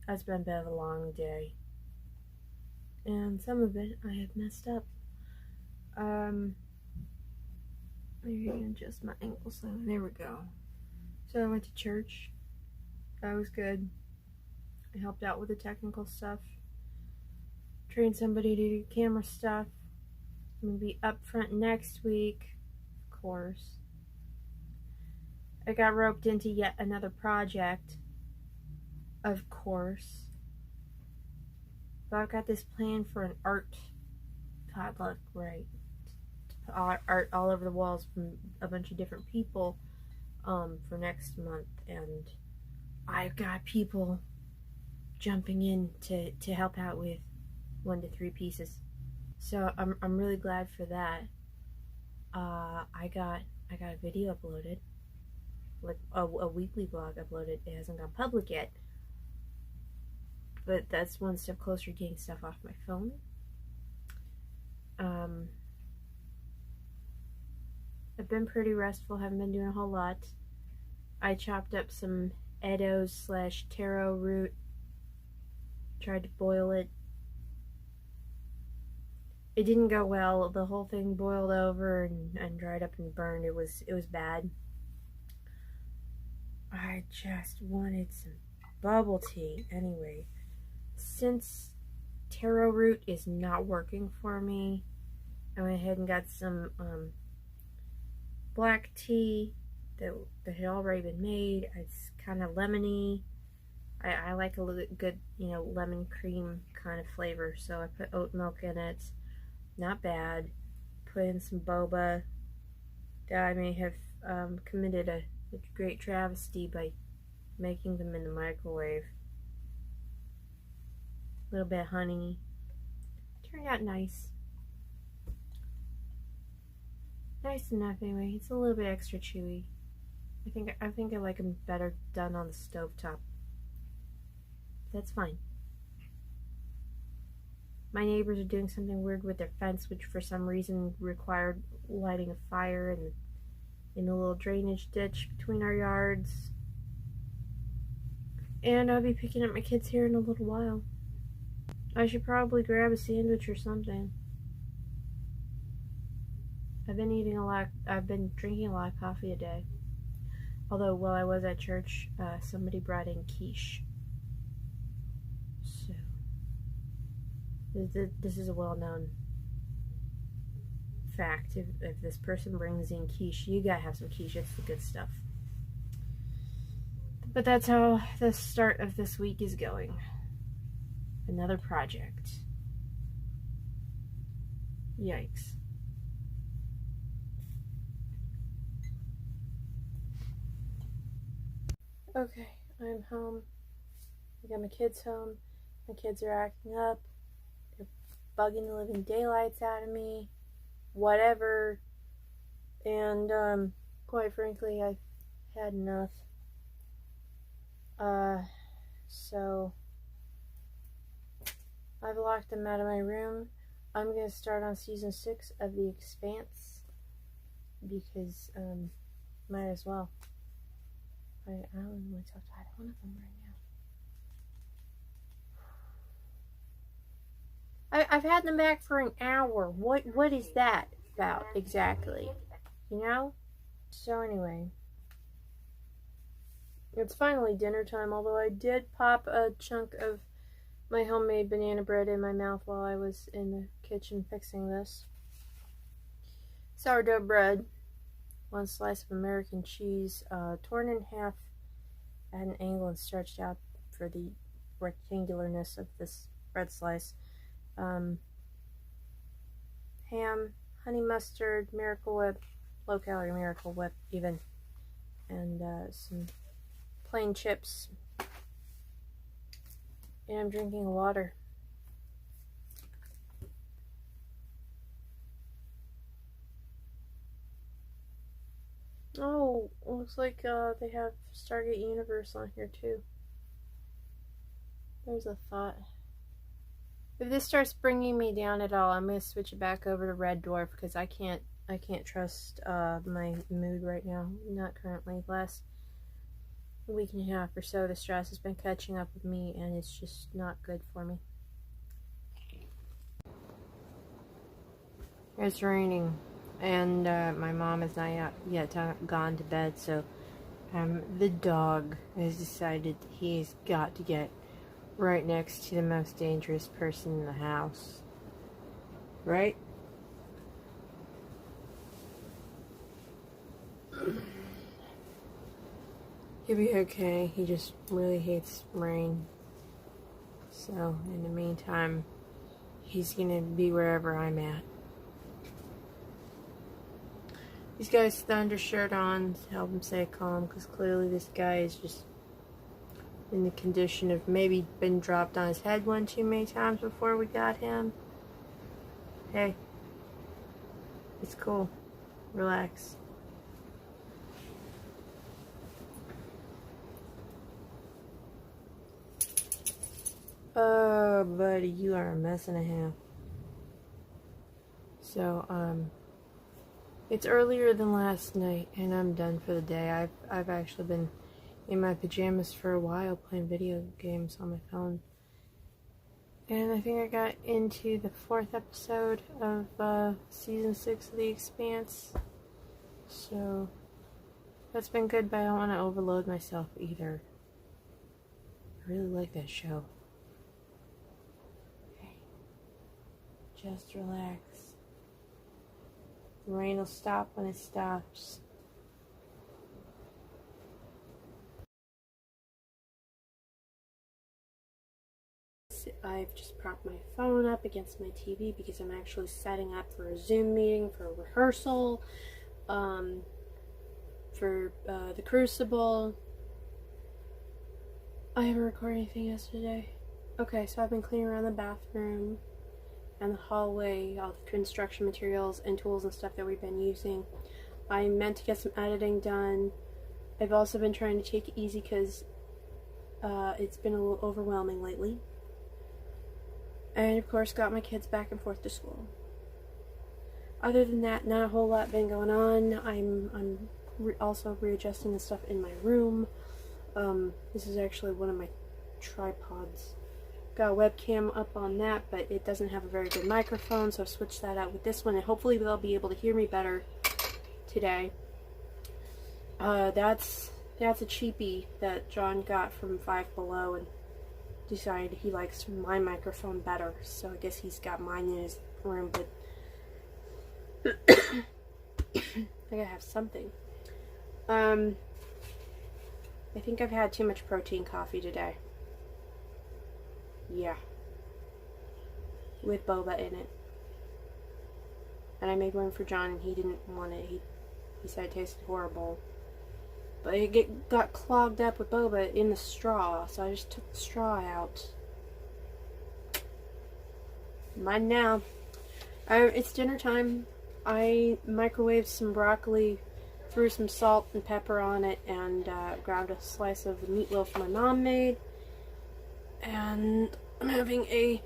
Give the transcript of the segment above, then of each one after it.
It's been a bit of a long day. And some of it I have messed up. Maybe I can adjust my ankle so there we go. So I went to church. That was good. I helped out with the technical stuff. Trained somebody to do camera stuff. I'm gonna be up front next week, of course. I got roped into yet another project, of course. But I've got this plan for an art potluck, right? Art all over the walls from a bunch of different people for next month, and I've got people jumping in to help out with 1 to 3 pieces. So I'm really glad for that. I got a video uploaded, like a weekly vlog uploaded. It hasn't gone public yet, but that's one step closer to getting stuff off my phone. I've been pretty restful, haven't been doing a whole lot. I chopped up some Edo/taro root, tried to boil it. It didn't go well. The whole thing boiled over and dried up and burned. It was bad. I just wanted some bubble tea. Anyway, since taro root is not working for me, I went ahead and got some black tea that had already been made. It's kind of lemony. I like a little good, lemon cream kind of flavor. So I put oat milk in it. Not bad. Put in some boba. That I may have committed a great travesty by making them in the microwave. A little bit of honey. Turned out nice. Nice enough anyway. It's a little bit extra chewy. I think I like them better done on the stovetop. That's fine. My neighbors are doing something weird with their fence, which for some reason required lighting a fire in the little drainage ditch between our yards. And I'll be picking up my kids here in a little while. I should probably grab a sandwich or something. I've been drinking a lot of coffee a day. Although while I was at church, somebody brought in quiche. So this is a well-known fact. If this person brings in quiche, you gotta have some quiche. It's the good stuff. But that's how the start of this week is going. Another project. Yikes. Okay, I'm home. I got my kids home. My kids are acting up. They're bugging the living daylights out of me. Whatever. And, quite frankly, I've had enough. So I've locked them out of my room. I'm going to start on season 6 of The Expanse because, might as well. I don't want to talk to either one of them right now. I've had them back for an hour. What is that about exactly? So anyway, it's finally dinner time, although I did pop a chunk of my homemade banana bread in my mouth while I was in the kitchen fixing this. Sourdough bread, 1 slice of American cheese, torn in half at an angle and stretched out for the rectangularness of this bread slice. Ham, honey mustard, Miracle Whip, low-calorie Miracle Whip even, and some plain chips. And I'm drinking water. Oh, looks like they have Stargate Universe on here too. There's a thought. If this starts bringing me down at all, I'm gonna switch it back over to Red Dwarf because I can't trust my mood right now. Not currently. a week and a half or so, the stress has been catching up with me, and it's just not good for me. It's raining, and my mom is not yet gone to bed, so the dog has decided he's got to get right next to the most dangerous person in the house. Right? He'll be okay. He just really hates rain. So, in the meantime, he's gonna be wherever I'm at. He's got his thunder shirt on to help him stay calm, because clearly this guy is just in the condition of maybe been dropped on his head one too many times before we got him. Hey, it's cool. Relax. Oh, buddy, you are a mess and a half. So, it's earlier than last night, and I'm done for the day. I've actually been in my pajamas for a while playing video games on my phone. And I think I got into the 4th episode of season 6 of The Expanse. So that's been good, but I don't want to overload myself either. I really like that show. Okay. Just relax. The rain will stop when it stops. I've just propped my phone up against my TV because I'm actually setting up for a Zoom meeting for a rehearsal for the Crucible. I haven't recorded anything yesterday. Okay, so I've been cleaning around the bathroom and the hallway, all the construction materials and tools and stuff that we've been using. I meant to get some editing done. I've also been trying to take it easy because it's been a little overwhelming lately. And of course got my kids back and forth to school. Other than that, not a whole lot been going on. I'm also readjusting the stuff in my room. This is actually one of my tripods. Got a webcam up on that, but it doesn't have a very good microphone, so I've switched that out with this one, and hopefully they'll be able to hear me better today. That's a cheapie that John got from Five Below, and decided he likes my microphone better, so I guess he's got mine in his room, but I gotta have something. I think I've had too much protein coffee today. Yeah. With boba in it. And I made one for John and he didn't want it. He said it tasted horrible. But it got clogged up with boba in the straw, so I just took the straw out. Mine now. It's dinner time. I microwaved some broccoli, threw some salt and pepper on it, and grabbed a slice of the meatloaf my mom made. And I'm having a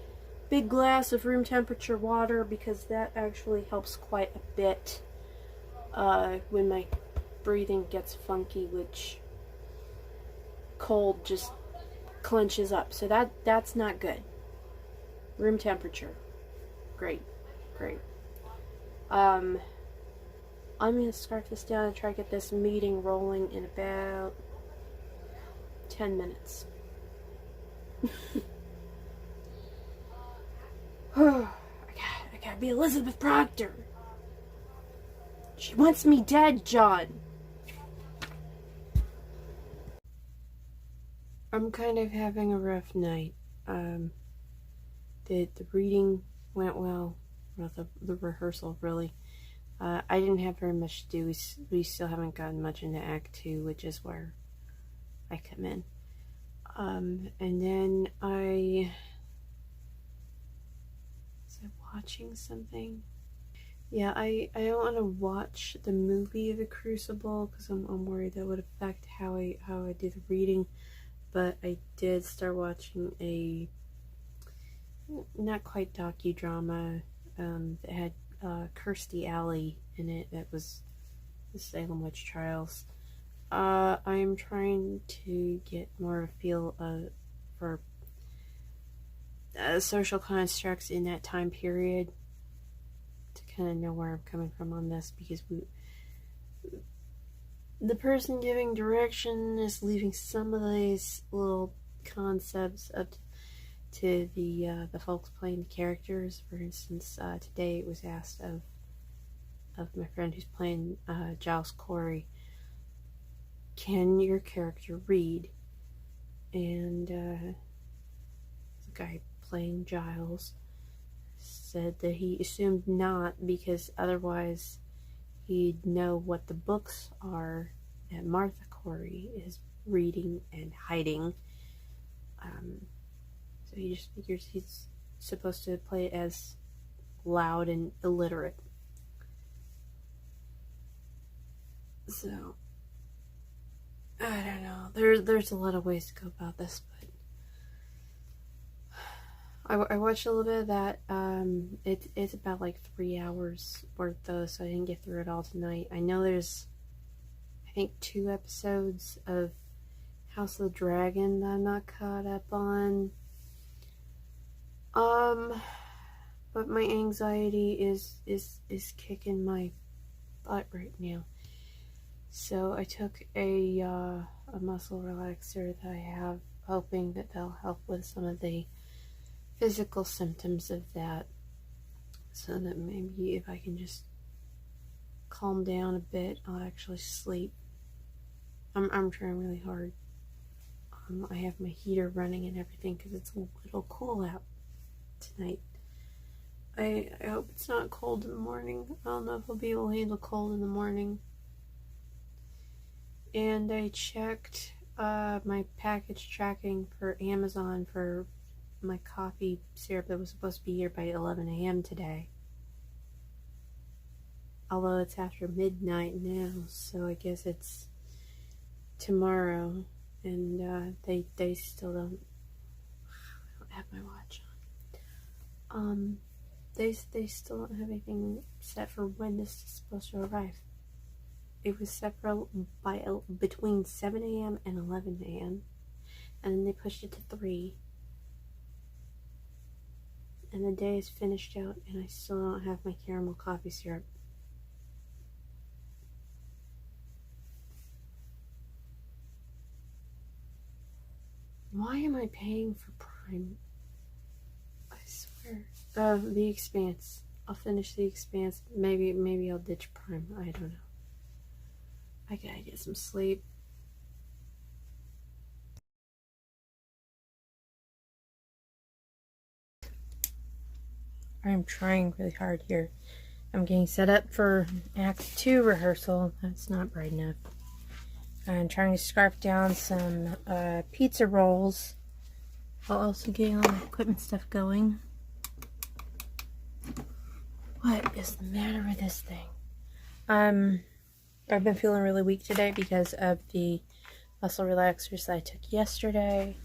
big glass of room temperature water because that actually helps quite a bit when my breathing gets funky, which cold just clenches up. So that's not good. Room temperature. Great. I'm going to scarf this down and try to get this meeting rolling in about 10 minutes. I gotta be Elizabeth Proctor. She wants me dead, John. I'm kind of having a rough night. The reading went well. Well, the rehearsal, really. I didn't have very much to do. We still haven't gotten much into Act 2, which is where I come in. And then was I watching something? Yeah, I don't want to watch the movie The Crucible because I'm worried that would affect how I do the reading. But I did start watching a not quite docudrama that had Kirstie Alley in it. That was the Salem Witch Trials. I'm trying to get more of a feel for social constructs in that time period to kind of know where I'm coming from on this, because the person giving direction is leaving some of these little concepts up to the folks playing the characters. For instance, today it was asked of my friend who's playing Giles Corey, can your character read? And the guy playing Giles said that he assumed not, because otherwise he'd know what the books are that Martha Corey is reading and hiding. So he just figures he's supposed to play it as loud and illiterate. So I don't know. There's a lot of ways to go about this, but I watched a little bit of that. It's about like 3 hours worth though, so I didn't get through it all tonight. I know there's, I think, 2 episodes of House of the Dragon that I'm not caught up on. But my anxiety is kicking my butt right now. So I took a muscle relaxer that I have, hoping that they'll help with some of the physical symptoms of that, so that maybe if I can just calm down a bit, I'll actually sleep. I'm trying really hard. I have my heater running and everything because it's a little cool out tonight. I hope it's not cold in the morning. I don't know if I'll be able to handle cold in the morning. And I checked my package tracking for Amazon for my coffee syrup that was supposed to be here by 11 a.m. today. Although it's after midnight now, so I guess it's tomorrow. And they still don't. I don't have my watch on. They still don't have anything set for when this is supposed to arrive. It was set for between 7 a.m. and 11 a.m. and then they pushed it to 3. And the day is finished out and I still don't have my caramel coffee syrup. Why am I paying for Prime? I swear. The Expanse. I'll finish The Expanse. Maybe I'll ditch Prime. I don't know. I gotta get some sleep. I'm trying really hard here. I'm getting set up for Act 2 rehearsal. That's not bright enough. I'm trying to scarf down some pizza rolls while also getting all my equipment stuff going. What is the matter with this thing? I've been feeling really weak today because of the muscle relaxers that I took yesterday,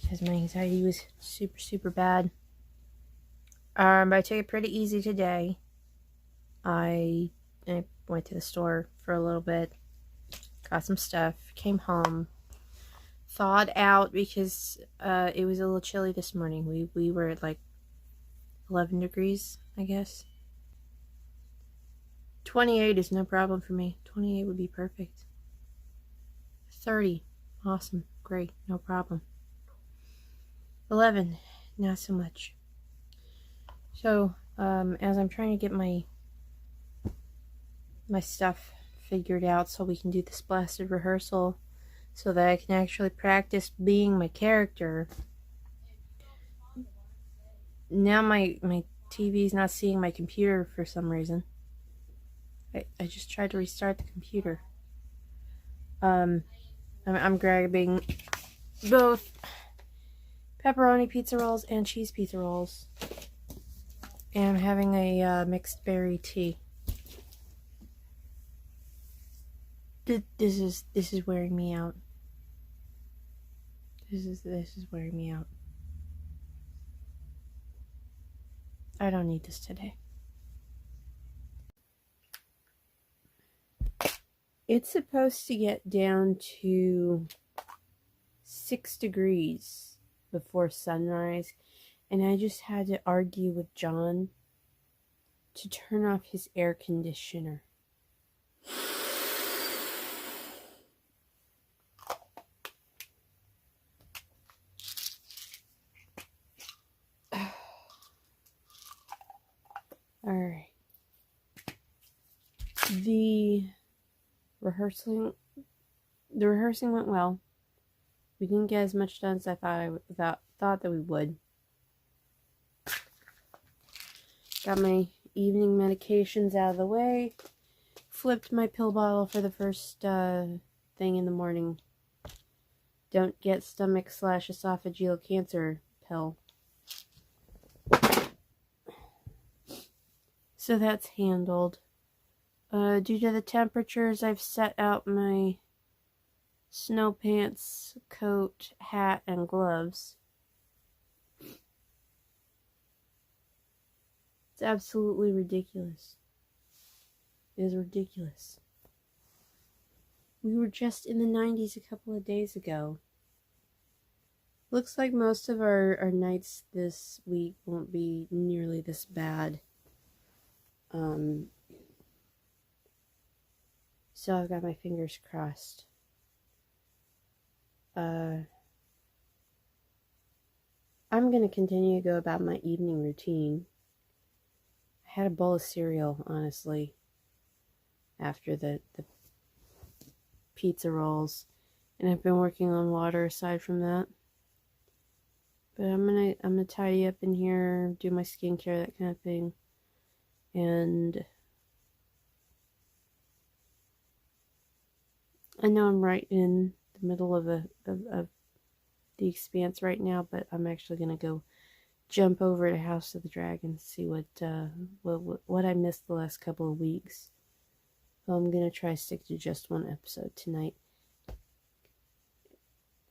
because my anxiety was super bad. But I took it pretty easy today. I went to the store for a little bit, got some stuff, came home, thawed out because it was a little chilly this morning. We were at like 11 degrees, I guess. 28 is no problem for me. 28 would be perfect. 30, awesome, great, no problem. 11, not so much. So, as I'm trying to get my stuff figured out so we can do this blasted rehearsal, so that I can actually practice being my character. Now my TV's not seeing my computer for some reason. I just tried to restart the computer. I'm grabbing both pepperoni pizza rolls and cheese pizza rolls. And I'm having a mixed berry tea. This is wearing me out. This is wearing me out. I don't need this today. It's supposed to get down to 6 degrees before sunrise, and I just had to argue with John to turn off his air conditioner. Alright. The rehearsing went well. We didn't get as much done as I thought that we would. Got my evening medications out of the way. Flipped my pill bottle for the first thing in the morning. Don't get stomach/esophageal cancer pill. So that's handled. Due to the temperatures, I've set out my snow pants, coat, hat, and gloves. It's absolutely ridiculous. It is ridiculous. We were just in the 90s a couple of days ago. Looks like most of our nights this week won't be nearly this bad. So I've got my fingers crossed. I'm going to continue to go about my evening routine. I had a bowl of cereal, honestly, after the pizza rolls, and I've been working on water aside from that. But I'm gonna tidy up in here, do my skincare, that kind of thing, and I know I'm right in the middle of the Expanse right now, but I'm actually gonna go jump over to House of the Dragon and see what I missed the last couple of weeks. So I'm gonna try to stick to just one episode tonight.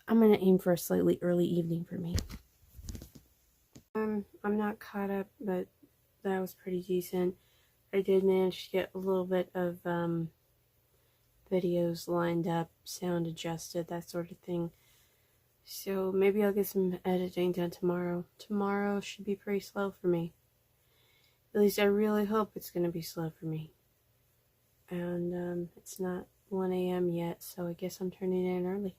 I'm gonna aim for a slightly early evening for me. I'm not caught up, but that was pretty decent. I did manage to get a little bit of videos lined up, sound adjusted, that sort of thing. So maybe I'll get some editing done tomorrow. Tomorrow should be pretty slow for me. At least I really hope it's going to be slow for me. And it's not 1 a.m. yet, so I guess I'm turning in early.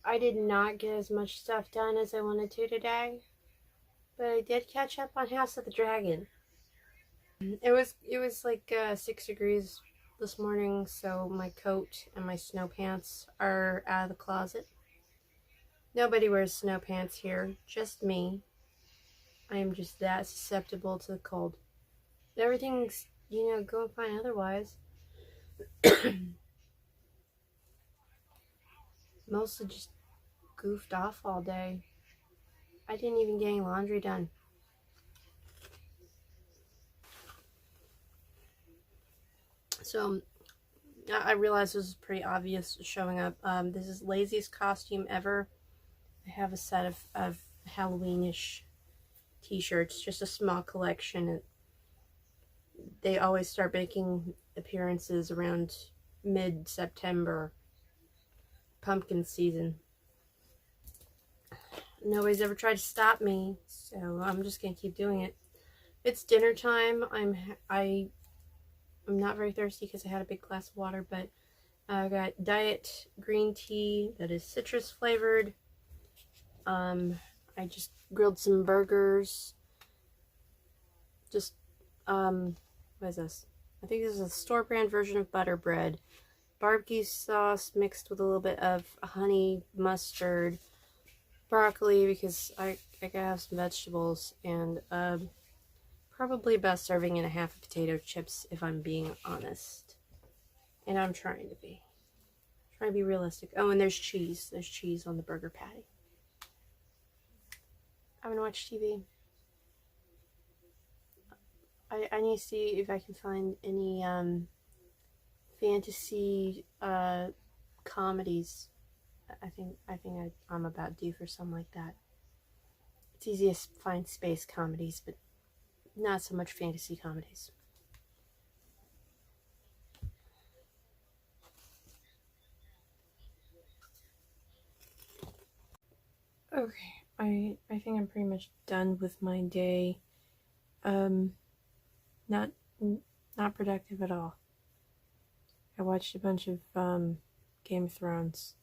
I did not get as much stuff done as I wanted to today, but I did catch up on House of the Dragon. It was like 6 degrees this morning, so my coat and my snow pants are out of the closet. Nobody wears snow pants here, just me. I am just that susceptible to the cold. Everything's, going fine otherwise. Mostly just goofed off all day. I didn't even get any laundry done. So, I realize this is pretty obvious showing up. This is laziest costume ever. I have a set of Halloweenish t-shirts, just a small collection. They always start making appearances around mid-September, pumpkin season. Nobody's ever tried to stop me, so I'm just gonna keep doing it. It's dinner time. I'm not very thirsty because I had a big glass of water, but I got diet green tea that is citrus flavored. I just grilled some burgers. Just what is this? I think this is a store brand version of butter bread. Barbecue sauce mixed with a little bit of honey mustard, broccoli because I gotta have some vegetables, and probably best serving in a half of potato chips if I'm being honest. And I'm trying to be realistic. Oh, and there's cheese. There's cheese on the burger patty. I'm gonna watch TV. I need to see if I can find any fantasy comedies. I think I'm about due for something like that. It's easiest to find space comedies, but not so much fantasy comedies. Okay, I think I'm pretty much done with my day. Not not productive at all. I watched a bunch of Game of Thrones.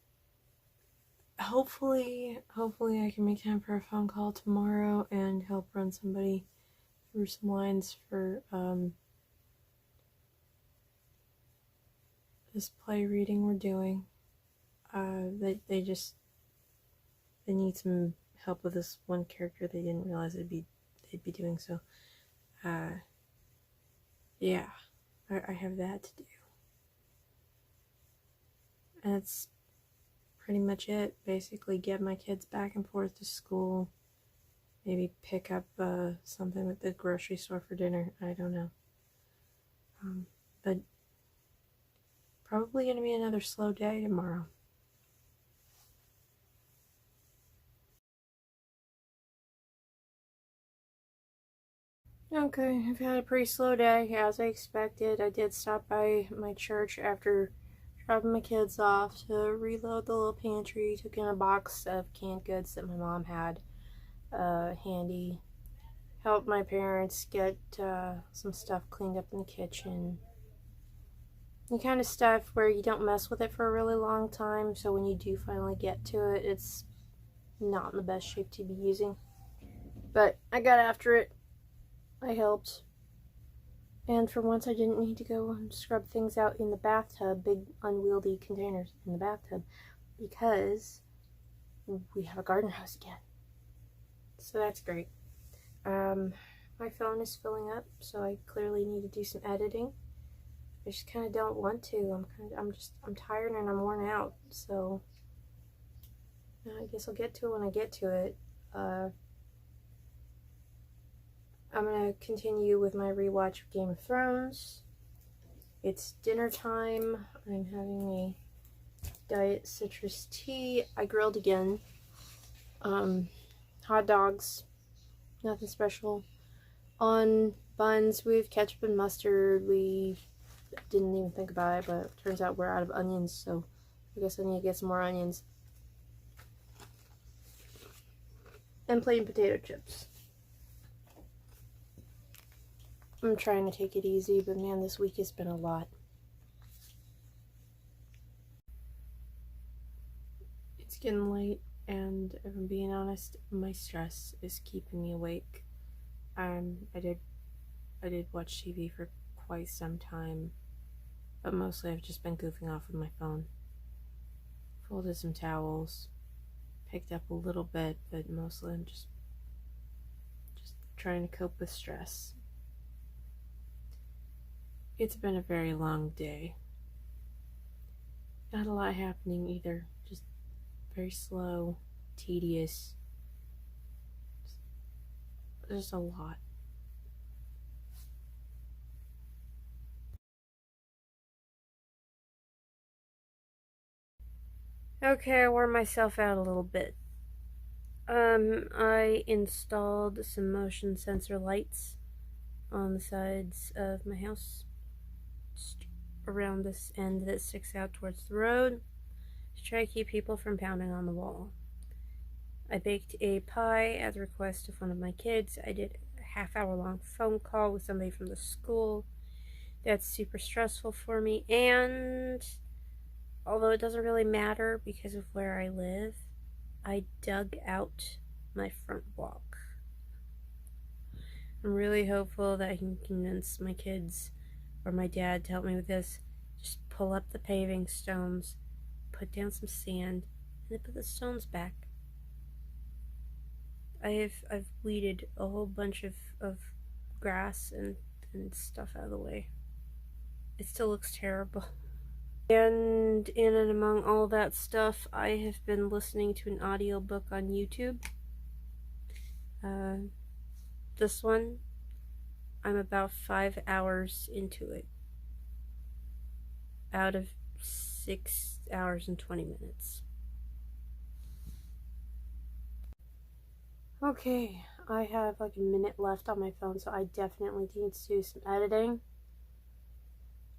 Hopefully I can make time for a phone call tomorrow and help run somebody through some lines for this play reading we're doing. They need some help with this one character they didn't realize they'd be doing, so yeah, I have that to do. And that's pretty much it. Basically get my kids back and forth to school, maybe pick up something at the grocery store for dinner. I don't know. But probably gonna be another slow day tomorrow. Okay, I've had a pretty slow day, as I expected. I did stop by my church after dropping my kids off to reload the little pantry. Took in a box of canned goods that my mom had handy. Helped my parents get some stuff cleaned up in the kitchen. The kind of stuff where you don't mess with it for a really long time, so when you do finally get to it, it's not in the best shape to be using. But I got after it. I helped. And for once I didn't need to go and scrub things out in the bathtub, big unwieldy containers in the bathtub, because we have a garden hose again. So that's great. My phone is filling up, so I clearly need to do some editing. I just kind of don't want to. I'm tired and I'm worn out, so I guess I'll get to it when I get to it. I'm gonna continue with my rewatch of Game of Thrones. It's dinner time. I'm having a diet citrus tea. I grilled again. Hot dogs. Nothing special. On buns, we have ketchup and mustard. We didn't even think about it, but it turns out we're out of onions, so I guess I need to get some more onions. And plain potato chips. I'm trying to take it easy, but man, this week has been a lot. It's getting late, and if I'm being honest, my stress is keeping me awake. I did watch TV for quite some time, but mostly I've just been goofing off with my phone. Folded some towels, picked up a little bit, but mostly I'm just trying to cope with stress. It's been a very long day. Not a lot happening either. Just very slow, tedious. Just a lot. Okay, I wore myself out a little bit. I installed some motion sensor lights on the sides of my house, around this end that sticks out towards the road, to try to keep people from pounding on the wall. I baked a pie at the request of one of my kids. I did a half-hour-long phone call with somebody from the school. That's super stressful for me, and although it doesn't really matter because of where I live, I dug out my front walk. I'm really hopeful that I can convince my kids or my dad to help me with this. Just pull up the paving stones, put down some sand, and then put the stones back. I've weeded a whole bunch of grass and stuff out of the way. It still looks terrible. And in and among all that stuff, I have been listening to an audiobook on YouTube. This one, I'm about 5 hours into it. Out of 6 hours and 20 minutes. Okay, I have like a minute left on my phone, so I definitely need to do some editing.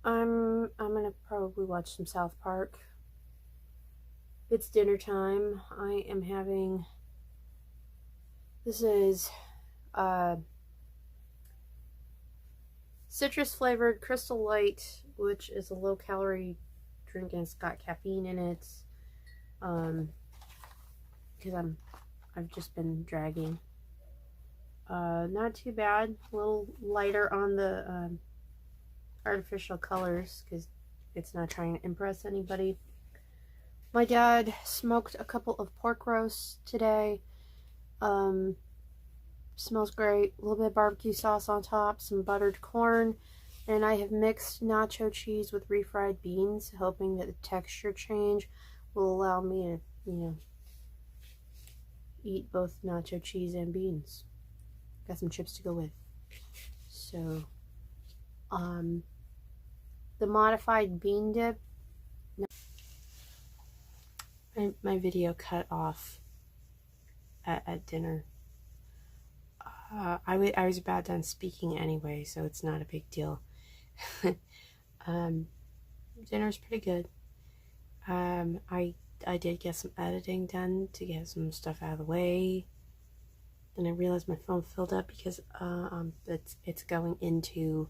I'm gonna probably watch some South Park. It's dinner time. I am having, this is citrus flavored Crystal Light, which is a low calorie drink and it's got caffeine in it. Because I've just been dragging. Not too bad. A little lighter on the artificial colors because it's not trying to impress anybody. My dad smoked a couple of pork roasts today. Smells great. A little bit of barbecue sauce on top, some buttered corn, and I have mixed nacho cheese with refried beans, hoping that the texture change will allow me to, eat both nacho cheese and beans. Got some chips to go with. So, the modified bean dip. My video cut off at dinner. I was about done speaking anyway, so it's not a big deal. Dinner's pretty good. I did get some editing done to get some stuff out of the way. Then I realized my phone filled up because it's going into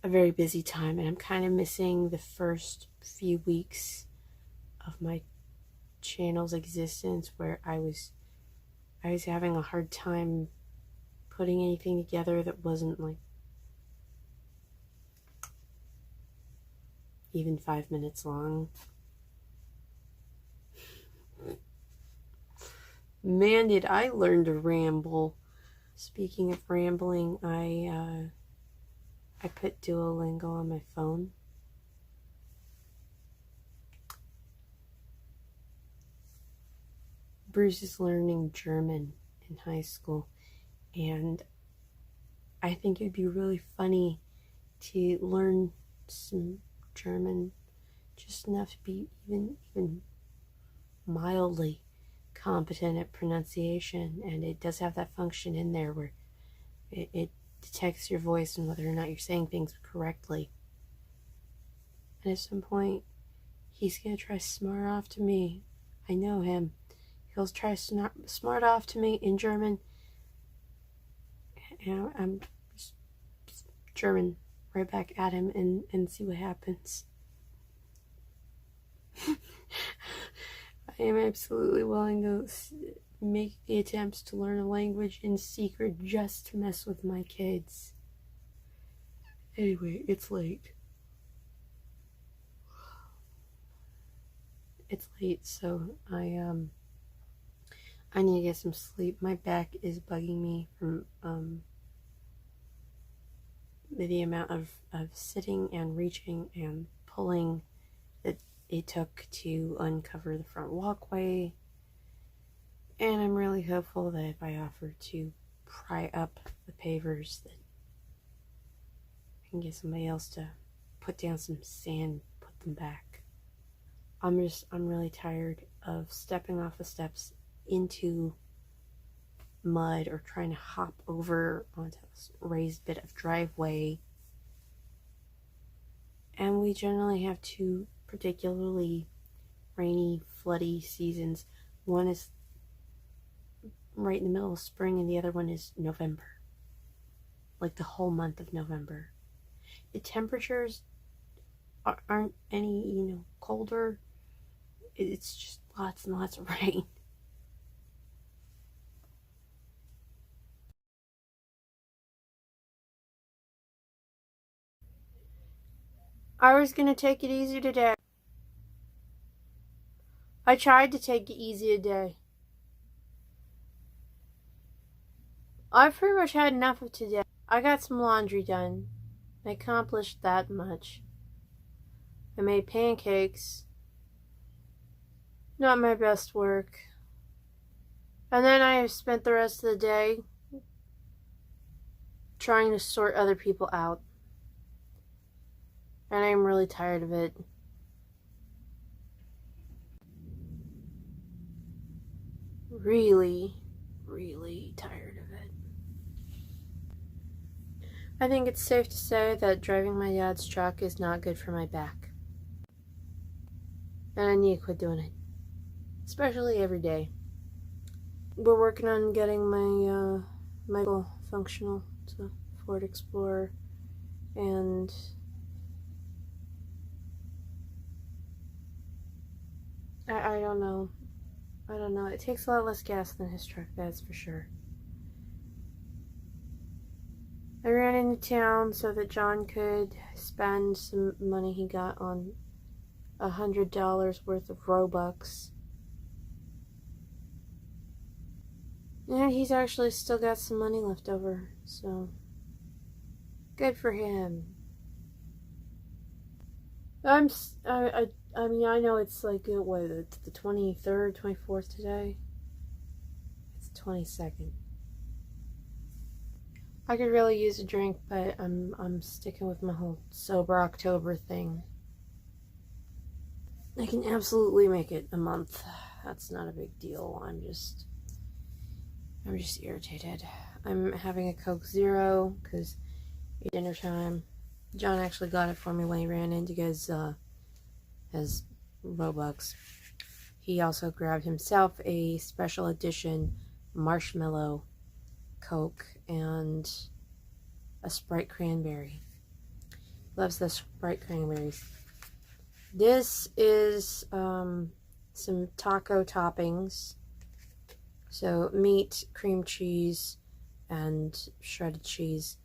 a very busy time, and I'm kind of missing the first few weeks of my channel's existence where I was having a hard time putting anything together that wasn't like even 5 minutes long. Man, did I learn to ramble. Speaking of rambling, I put Duolingo on my phone. Bruce is learning German in high school, and I think it'd be really funny to learn some German, just enough to be even mildly competent at pronunciation. And it does have that function in there where it detects your voice and whether or not you're saying things correctly. And at some point, he's gonna try smart off to me. I know him. He'll try smart off to me in German. And I'm German right back at him and see what happens. I am absolutely willing to make the attempts to learn a language in secret just to mess with my kids. Anyway, it's late. It's late, so I need to get some sleep. My back is bugging me from the amount of sitting and reaching and pulling that it took to uncover the front walkway. And I'm really hopeful that if I offer to pry up the pavers, that I can get somebody else to put down some sand, put them back. I'm really tired of stepping off the steps into mud or trying to hop over onto this raised bit of driveway. And we generally have two particularly rainy, floody seasons. One is right in the middle of spring and the other one is November. Like the whole month of November. The temperatures aren't any, colder. It's just lots and lots of rain. I was gonna take it easy today. I tried to take it easy today. I've pretty much had enough of today. I got some laundry done. I accomplished that much. I made pancakes. Not my best work. And then I have spent the rest of the day trying to sort other people out. And I'm really tired of it. Really, really tired of it. I think it's safe to say that driving my dad's truck is not good for my back. And I need to quit doing it. Especially every day. We're working on getting my vehicle functional. It's a Ford Explorer. And I don't know. I don't know. It takes a lot less gas than his truck, that's for sure. I ran into town so that John could spend some money he got on $100 worth of Robux. And he's actually still got some money left over, so good for him. I mean, I know it's like, what, it's the 23rd, 24th today? It's the 22nd. I could really use a drink, but I'm sticking with my whole sober October thing. I can absolutely make it a month. That's not a big deal. I'm just irritated. I'm having a Coke Zero because it's dinner time. John actually got it for me when he ran in to get his Robux. He also grabbed himself a special edition marshmallow Coke and a Sprite cranberry. Loves the Sprite cranberries. This is some taco toppings. So meat, cream cheese, and shredded cheese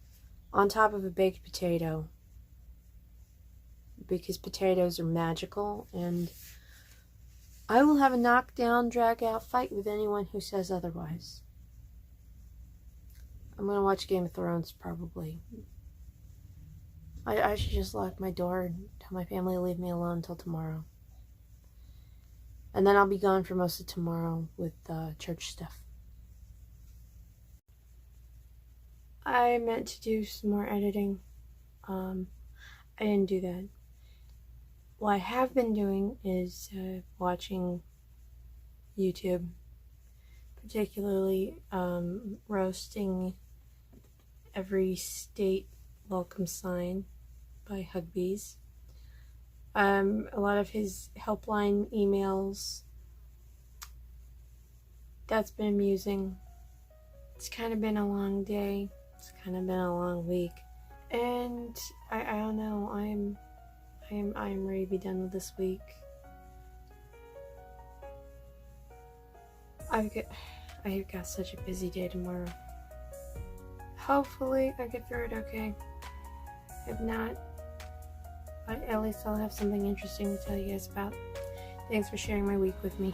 on top of a baked potato. Because potatoes are magical, and I will have a knockdown, drag-out fight with anyone who says otherwise. I'm gonna watch Game of Thrones, probably. I should just lock my door and tell my family to leave me alone until tomorrow. And then I'll be gone for most of tomorrow with church stuff. I meant to do some more editing. I didn't do that. What I have been doing is watching YouTube, particularly roasting Every State Welcome Sign by Hugbees. A lot of his helpline emails. That's been amusing. It's kind of been a long day. It's kind of been a long week. And I don't know, I'm ready to be done with this week. I've got such a busy day tomorrow. Hopefully I get through it okay. If not, at least I'll have something interesting to tell you guys about. Thanks for sharing my week with me.